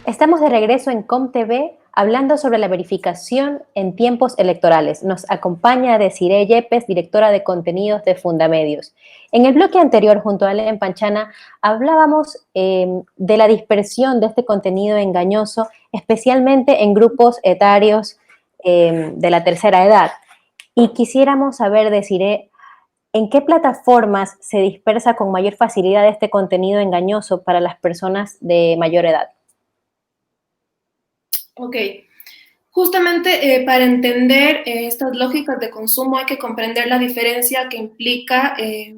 Estamos de regreso en ComTV hablando sobre la verificación en tiempos electorales. Nos acompaña Desiree Yepes, directora de contenidos de Fundamedios. En el bloque anterior, junto a Ellen Panchana, hablábamos de la dispersión de este contenido engañoso, especialmente en grupos etarios de la tercera edad. Y quisiéramos saber, Desiree, ¿en qué plataformas se dispersa con mayor facilidad este contenido engañoso para las personas de mayor edad? Ok, justamente para entender estas lógicas de consumo hay que comprender la diferencia que implica es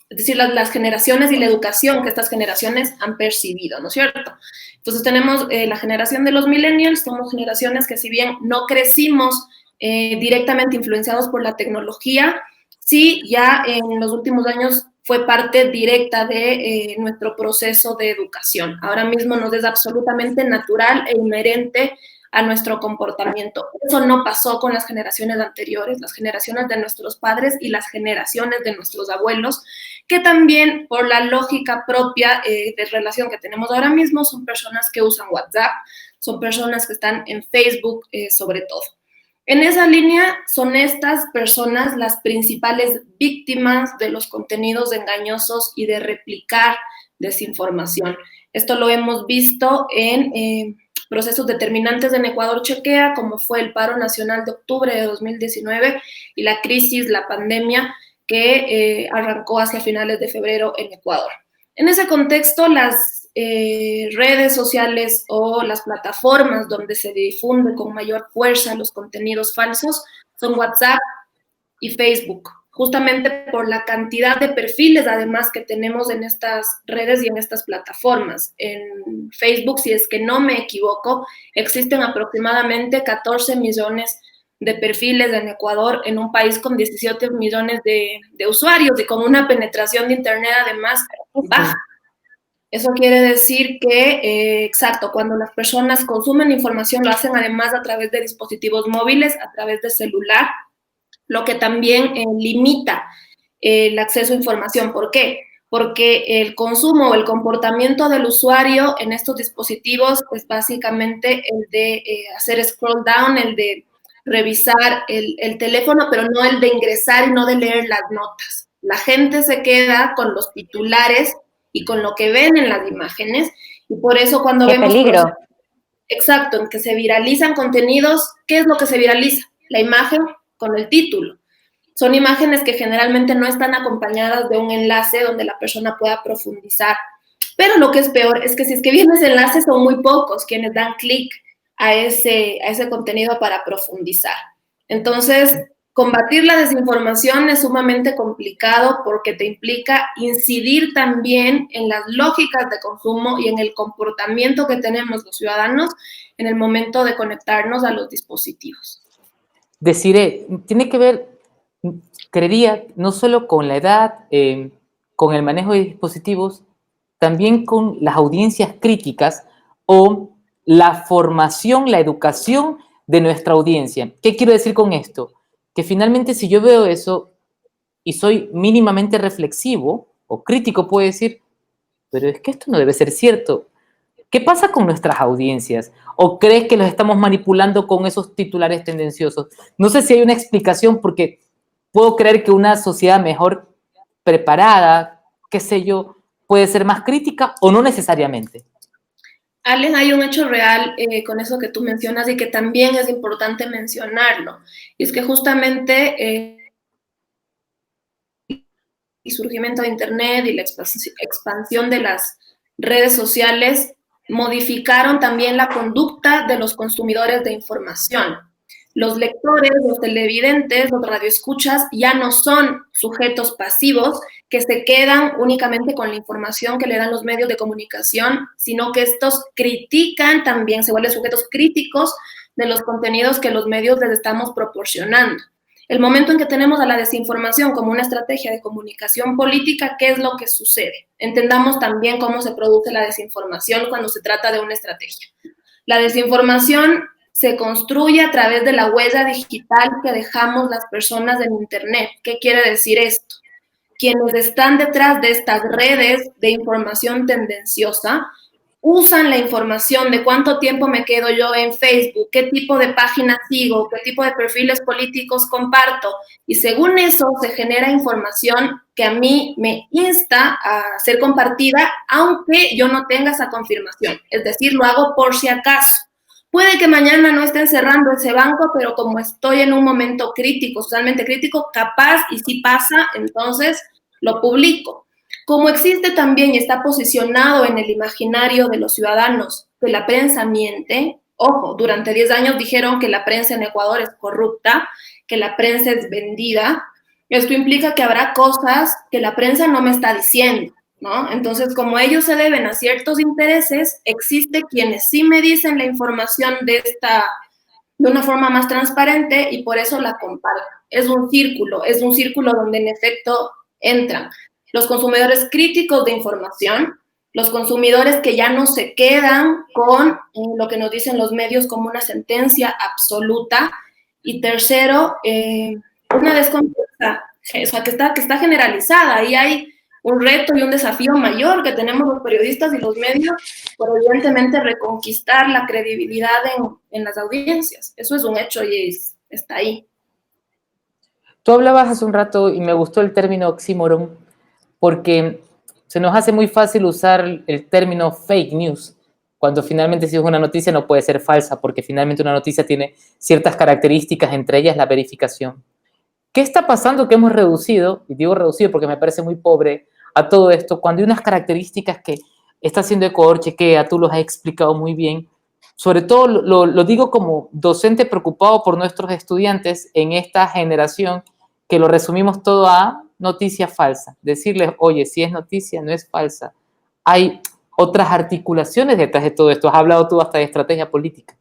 decir, las generaciones y la educación que estas generaciones han percibido, ¿no es cierto? Entonces tenemos la generación de los millennials, somos generaciones que si bien no crecimos directamente influenciados por la tecnología, sí ya en los últimos años fue parte directa de nuestro proceso de educación. Ahora mismo nos es absolutamente natural e inherente a nuestro comportamiento. Eso no pasó con las generaciones anteriores, las generaciones de nuestros padres y las generaciones de nuestros abuelos, que también por la lógica propia de relación que tenemos ahora mismo son personas que usan WhatsApp, son personas que están en Facebook sobre todo. En esa línea son estas personas las principales víctimas de los contenidos engañosos y de replicar desinformación. Esto lo hemos visto en procesos determinantes en Ecuador Chequea, como fue el paro nacional de octubre de 2019 y la crisis, la pandemia que arrancó hacia finales de febrero en Ecuador. En ese contexto, las redes sociales o las plataformas donde se difunde con mayor fuerza los contenidos falsos son WhatsApp y Facebook, justamente por la cantidad de perfiles además que tenemos en estas redes y en estas plataformas. En Facebook, si es que no me equivoco, existen aproximadamente 14 millones de perfiles en Ecuador, en un país con 17 millones de usuarios y con una penetración de Internet además baja. Eso quiere decir que, exacto, cuando las personas consumen información lo hacen además a través de dispositivos móviles, a través de celular, lo que también limita el acceso a información. ¿Por qué? Porque el consumo o el comportamiento del usuario en estos dispositivos es básicamente el de hacer scroll down, el de revisar el teléfono, pero no el de ingresar y no de leer las notas. La gente se queda con los titulares y con lo que ven en las imágenes, y por eso cuando ¡Qué vemos... peligro! Exacto, en que se viralizan contenidos, ¿qué es lo que se viraliza? La imagen con el título. Son imágenes que generalmente no están acompañadas de un enlace donde la persona pueda profundizar. Pero lo que es peor es que si es que viene ese enlace son muy pocos quienes dan clic a ese contenido para profundizar. Entonces, combatir la desinformación es sumamente complicado porque te implica incidir también en las lógicas de consumo y en el comportamiento que tenemos los ciudadanos en el momento de conectarnos a los dispositivos. Desiree, tiene que ver, creería, no solo con la edad, con el manejo de dispositivos, también con las audiencias críticas o la formación, la educación de nuestra audiencia. ¿Qué quiero decir con esto? Que finalmente si yo veo eso y soy mínimamente reflexivo o crítico, puedo decir, pero es que esto no debe ser cierto. ¿Qué pasa con nuestras audiencias? ¿O crees que los estamos manipulando con esos titulares tendenciosos? No sé si hay una explicación porque puedo creer que una sociedad mejor preparada, qué sé yo, puede ser más crítica o no necesariamente. Allen, hay un hecho real con eso que tú mencionas y que también es importante mencionarlo. Y es que justamente el surgimiento de Internet y la expansión de las redes sociales modificaron también la conducta de los consumidores de información. Los lectores, los televidentes, los radioescuchas ya no son sujetos pasivos que se quedan únicamente con la información que le dan los medios de comunicación, sino que estos critican también, se vuelven sujetos críticos de los contenidos que los medios les estamos proporcionando. El momento en que tenemos a la desinformación como una estrategia de comunicación política, ¿qué es lo que sucede? Entendamos también cómo se produce la desinformación cuando se trata de una estrategia. La desinformación se construye a través de la huella digital que dejamos las personas en Internet. ¿Qué quiere decir esto? Quienes están detrás de estas redes de información tendenciosa usan la información de cuánto tiempo me quedo yo en Facebook, qué tipo de páginas sigo, qué tipo de perfiles políticos comparto, y según eso se genera información que a mí me insta a ser compartida, aunque yo no tenga esa confirmación. Es decir, lo hago por si acaso. Puede que mañana no estén cerrando ese banco, pero como estoy en un momento crítico, socialmente crítico, capaz, y si pasa, entonces lo publico. Como existe también y está posicionado en el imaginario de los ciudadanos que la prensa miente, ojo, durante 10 años dijeron que la prensa en Ecuador es corrupta, que la prensa es vendida. Esto implica que habrá cosas que la prensa no me está diciendo, ¿no? Entonces, como ellos se deben a ciertos intereses, existe quienes sí me dicen la información de una forma más transparente y por eso la comparto. Es un círculo donde en efecto entran los consumidores críticos de información, los consumidores que ya no se quedan con lo que nos dicen los medios como una sentencia absoluta, y tercero, una desconfianza, o sea, que está generalizada, y hay un reto y un desafío mayor que tenemos los periodistas y los medios por evidentemente reconquistar la credibilidad en las audiencias. Eso es un hecho y está ahí. Tú hablabas hace un rato y me gustó el término oxímoron porque se nos hace muy fácil usar el término fake news cuando finalmente si es una noticia no puede ser falsa porque finalmente una noticia tiene ciertas características, entre ellas la verificación. ¿Qué está pasando que hemos reducido, y digo reducido porque me parece muy pobre, a todo esto, cuando hay unas características que está haciendo Ecuador Chequea, tú los has explicado muy bien, sobre todo lo digo como docente preocupado por nuestros estudiantes en esta generación que lo resumimos todo a noticia falsa. Decirles, oye, si es noticia, no es falsa. Hay otras articulaciones detrás de todo esto. Has hablado tú hasta de estrategia política.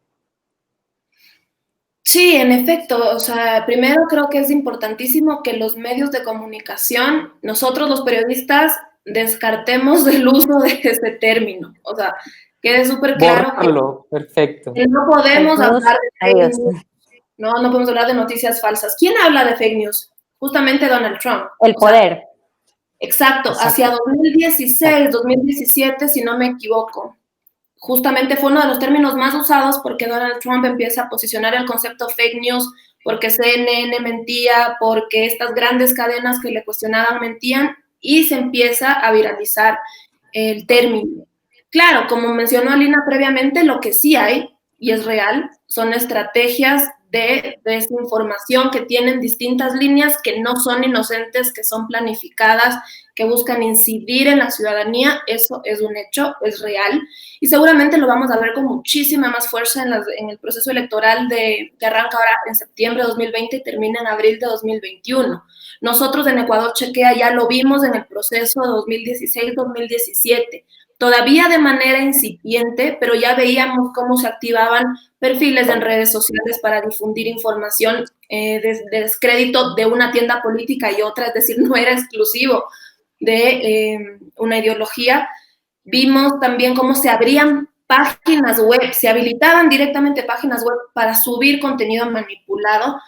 Sí, en efecto, o sea, primero creo que es importantísimo que los medios de comunicación, nosotros los periodistas, descartemos el uso de ese término. O sea, quede súper claro Borrarlo, perfecto. que no podemos hablar de fake Adiós. news, no podemos hablar de noticias falsas. ¿Quién habla de fake news? Justamente Donald Trump. El poder. Exacto, hacia 2016, 2017, si no me equivoco. Justamente fue uno de los términos más usados porque Donald Trump empieza a posicionar el concepto fake news, porque CNN mentía, porque estas grandes cadenas que le cuestionaban mentían, y se empieza a viralizar el término. Claro, como mencionó Alina previamente, lo que sí hay, y es real, son estrategias de desinformación que tienen distintas líneas, que no son inocentes, que son planificadas, que buscan incidir en la ciudadanía. Eso es un hecho, es real, y seguramente lo vamos a ver con muchísima más fuerza en el proceso electoral que arranca ahora en septiembre de 2020 y termina en abril de 2021. Nosotros en Ecuador Chequea ya lo vimos en el proceso de 2016-2017, todavía de manera incipiente, pero ya veíamos cómo se activaban perfiles en redes sociales para difundir información de descrédito de una tienda política y otra, es decir, no era exclusivo de una ideología. Vimos también cómo se abrían páginas web, se habilitaban directamente páginas web para subir contenido manipulado,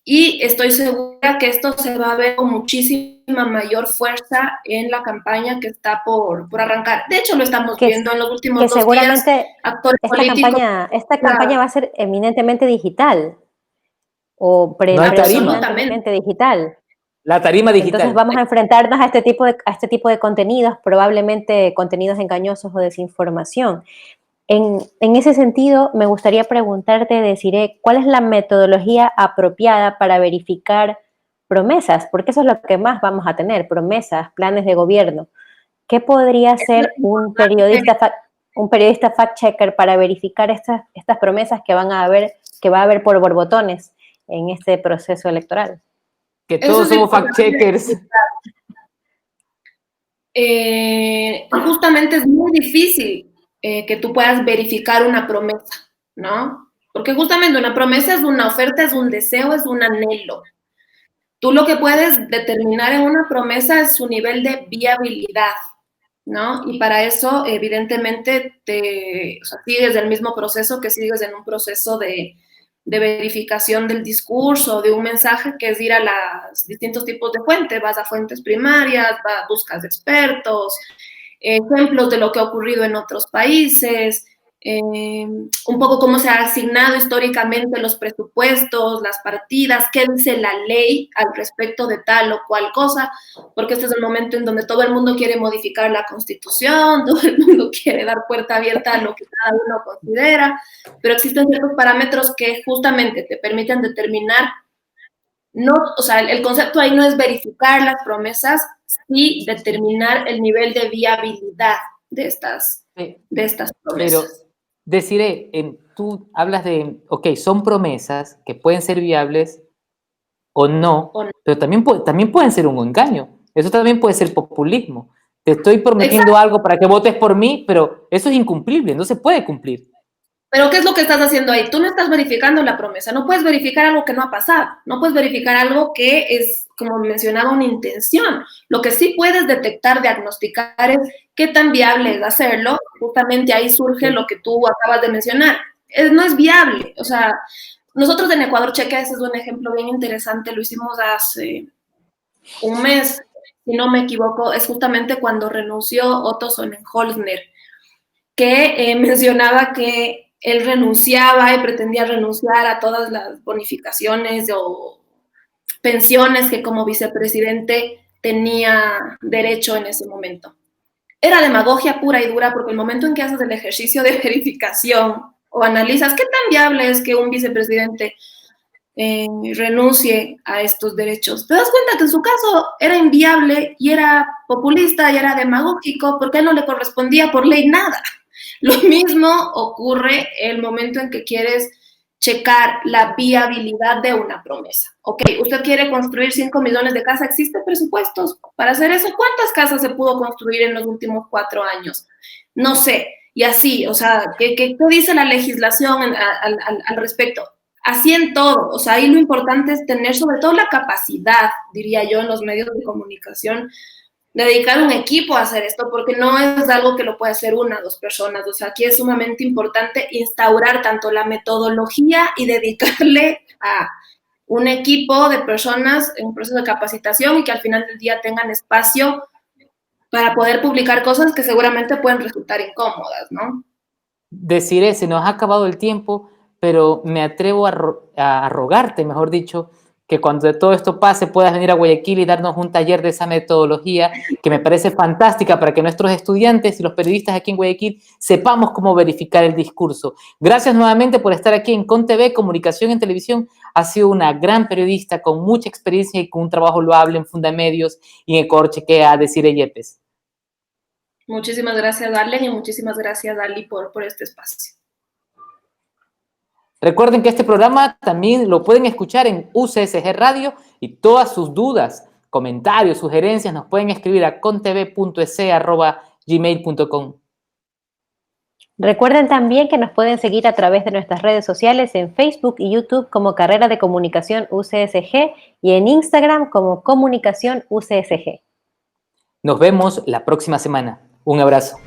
y estoy segura que esto se va a ver con muchísima mayor fuerza en la campaña que está por arrancar. De hecho, lo estamos viendo en los últimos 2 días. Actores políticos. Esta campaña va a ser eminentemente digital o predominantemente digital. La tarima digital. Entonces vamos a enfrentarnos a este tipo de contenidos, probablemente contenidos engañosos o desinformación. En ese sentido, me gustaría preguntarte, Desiree, ¿cuál es la metodología apropiada para verificar promesas? Porque eso es lo que más vamos a tener, promesas, planes de gobierno. ¿Qué podría hacer un periodista fact-checker para verificar estas promesas que va a haber por borbotones en este proceso electoral? Que todos somos fact-checkers. Justamente es muy difícil que tú puedas verificar una promesa, ¿no? Porque justamente una promesa es una oferta, es un deseo, es un anhelo. Tú lo que puedes determinar en una promesa es su nivel de viabilidad, ¿no? Y para eso, evidentemente, sigues el mismo proceso que sigues en un proceso de verificación del discurso, de un mensaje, que es ir a los distintos tipos de fuentes. Vas a fuentes primarias, buscas expertos, ejemplos de lo que ha ocurrido en otros países, un poco cómo se ha asignado históricamente los presupuestos, las partidas, qué dice la ley al respecto de tal o cual cosa, porque este es el momento en donde todo el mundo quiere modificar la Constitución, todo el mundo quiere dar puerta abierta a lo que cada uno considera, pero existen ciertos parámetros que justamente te permiten determinar, no, o sea, el concepto ahí no es verificar las promesas, sí determinar el nivel de viabilidad de estas promesas. Pero, Desiree, tú hablas de, ok, son promesas que pueden ser viables o no, pero también pueden ser un engaño. Eso también puede ser populismo. Te estoy prometiendo algo para que votes por mí, pero eso es incumplible, no se puede cumplir. Pero ¿qué es lo que estás haciendo ahí? Tú no estás verificando la promesa, no puedes verificar algo que no ha pasado, no puedes verificar algo que es, como mencionaba, una intención. Lo que sí puedes detectar, diagnosticar es qué tan viable es hacerlo. Justamente ahí surge lo que tú acabas de mencionar. No es viable, o sea, nosotros en Ecuador, cheque, ese es un ejemplo bien interesante, lo hicimos hace un mes, si no me equivoco, es justamente cuando renunció Otto Sonnenholzner, que mencionaba que él renunciaba y pretendía renunciar a todas las bonificaciones o pensiones que como vicepresidente tenía derecho en ese momento. Era demagogia pura y dura, porque el momento en que haces el ejercicio de verificación o analizas qué tan viable es que un vicepresidente renuncie a estos derechos, te das cuenta que en su caso era inviable y era populista y era demagógico, porque a él no le correspondía por ley nada. Lo mismo ocurre el momento en que quieres checar la viabilidad de una promesa. Ok, usted quiere construir 5 millones de casas, ¿existen presupuestos para hacer eso? ¿Cuántas casas se pudo construir en los últimos 4 años? No sé, y así, o sea, ¿qué dice la legislación al respecto? Así en todo, o sea, ahí lo importante es tener sobre todo la capacidad, diría yo, en los medios de comunicación, dedicar un equipo a hacer esto, porque no es algo que lo puede hacer una o dos personas. O sea, aquí es sumamente importante instaurar tanto la metodología y dedicarle a un equipo de personas en un proceso de capacitación y que al final del día tengan espacio para poder publicar cosas que seguramente pueden resultar incómodas, ¿no? Desiree, se nos ha acabado el tiempo, pero me atrevo a rogarte, mejor dicho, que cuando todo esto pase puedas venir a Guayaquil y darnos un taller de esa metodología que me parece fantástica para que nuestros estudiantes y los periodistas aquí en Guayaquil sepamos cómo verificar el discurso. Gracias nuevamente por estar aquí en ConTV, Comunicación en Televisión. Ha sido una gran periodista con mucha experiencia y con un trabajo loable en Fundamedios y en Ecuador Chequea, Desiree Yepes. Muchísimas gracias, Darlen, y muchísimas gracias, Dali, por este espacio. Recuerden que este programa también lo pueden escuchar en UCSG Radio y todas sus dudas, comentarios, sugerencias nos pueden escribir a contv.es@gmail.com. Recuerden también que nos pueden seguir a través de nuestras redes sociales en Facebook y YouTube como Carrera de Comunicación UCSG y en Instagram como Comunicación UCSG. Nos vemos la próxima semana. Un abrazo.